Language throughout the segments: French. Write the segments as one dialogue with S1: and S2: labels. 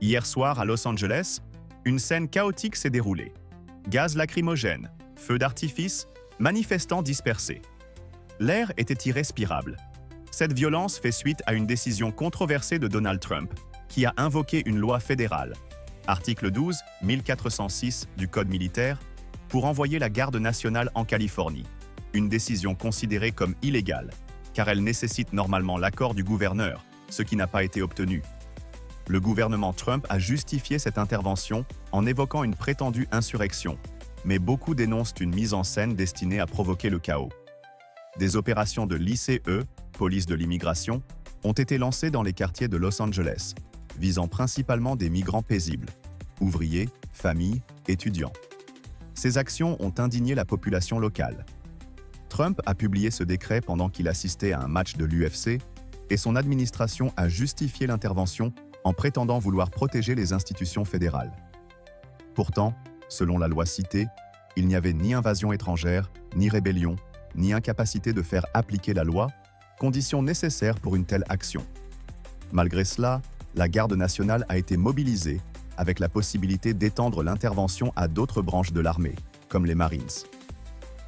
S1: Hier soir à Los Angeles, une scène chaotique s'est déroulée. Gaz lacrymogène, feux d'artifice, manifestants dispersés. L'air était irrespirable. Cette violence fait suite à une décision controversée de Donald Trump, qui a invoqué une loi fédérale, article 12, 1406 du Code militaire, pour envoyer la garde nationale en Californie. Une décision considérée comme illégale, car elle nécessite normalement l'accord du gouverneur, ce qui n'a pas été obtenu. Le gouvernement Trump a justifié cette intervention en évoquant une prétendue insurrection, mais beaucoup dénoncent une mise en scène destinée à provoquer le chaos. Des opérations de l'ICE, police de l'immigration, ont été lancées dans les quartiers de Los Angeles, visant principalement des migrants paisibles, ouvriers, familles, étudiants. Ces actions ont indigné la population locale. Trump a publié ce décret pendant qu'il assistait à un match de l'UFC et son administration a justifié l'intervention en prétendant vouloir protéger les institutions fédérales. Pourtant, selon la loi citée, il n'y avait ni invasion étrangère, ni rébellion, ni incapacité de faire appliquer la loi, condition nécessaire pour une telle action. Malgré cela, la garde nationale a été mobilisée avec la possibilité d'étendre l'intervention à d'autres branches de l'armée, comme les Marines.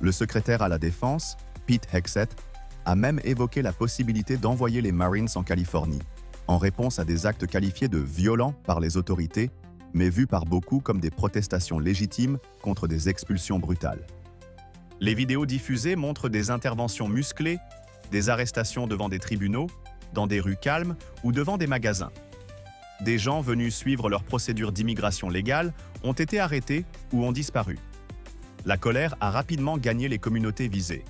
S1: Le secrétaire à la Défense, Pete Hegseth, a même évoqué la possibilité d'envoyer les Marines en Californie, en réponse à des actes qualifiés de violents par les autorités, mais vus par beaucoup comme des protestations légitimes contre des expulsions brutales. Les vidéos diffusées montrent des interventions musclées, des arrestations devant des tribunaux, dans des rues calmes ou devant des magasins. Des gens venus suivre leur procédure d'immigration légale ont été arrêtés ou ont disparu. La colère a rapidement gagné les communautés visées.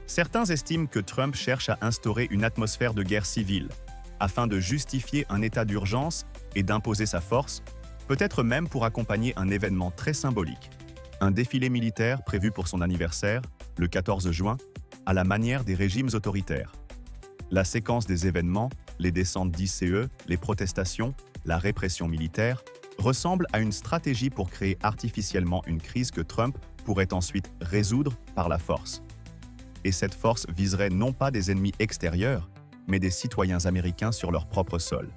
S1: Certains estiment que Trump cherche à instaurer une atmosphère de guerre civile, afin de justifier un état d'urgence et d'imposer sa force, peut-être même pour accompagner un événement très symbolique, un défilé militaire prévu pour son anniversaire, le 14 juin, à la manière des régimes autoritaires. La séquence des événements, les descentes d'ICE, les protestations, la répression militaire, ressemble à une stratégie pour créer artificiellement une crise que Trump pourrait ensuite résoudre par la force. Et cette force viserait non pas des ennemis extérieurs, mais des citoyens américains sur leur propre sol.